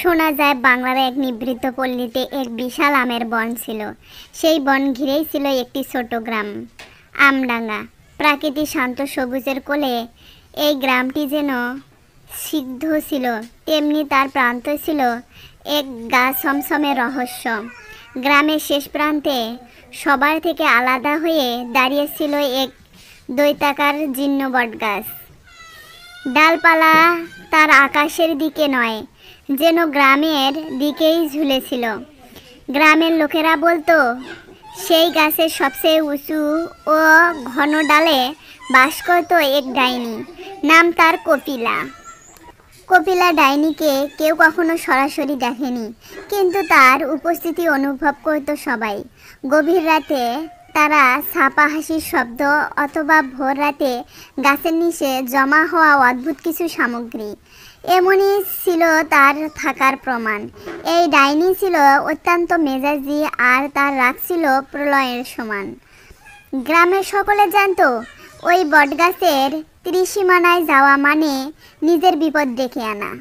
শোনা যায় বাংলার এক নিভৃত পল্লীতে এক বিশাল আমের বন ছিল। সেই বন ঘিরেই ছিল একটি ছোট গ্রাম, আমডাঙ্গা। প্রাকৃতিক শান্ত সবুজের কোলে এই গ্রামটি যেন সিদ্ধ ছিল, তেমনি তার প্রান্ত ছিল এক গা ছমছমে রহস্য। গ্রামের শেষ প্রান্তে সবার থেকে আলাদা হয়ে দাঁড়িয়েছিল এক দৈত্যাকার জীর্ণ বটগাছ। ডালপালা তার আকাশের দিকে নয়, যেন গ্রামের দিকেই ঝুলেছিল। গ্রামের লোকেরা বলতো সেই গাছের সবচেয়ে উঁচু ও ঘন ডালে বাস করত এক ডাইনি, নাম তার কপিলা। কপিলা ডাইনিকে কেউ কখনো সরাসরি দেখেনি, কিন্তু তার উপস্থিতি অনুভব করত সবাই। গভীর রাতে তারা ছাপা হাসির শব্দ, অথবা ভোর রাতে গাছের নিচে জমা হওয়া অদ্ভুত কিছু সামগ্রী, এমনই ছিল তার থাকার প্রমাণ। এই ডাইনি ছিল অত্যন্ত মেজাজি, আর তার রাগ ছিল প্রলয়ের সমান। গ্রামের সকলে জানত ওই বটগাছের ত্রিসীমানায় যাওয়া মানে নিজের বিপদ ডেকে আনা।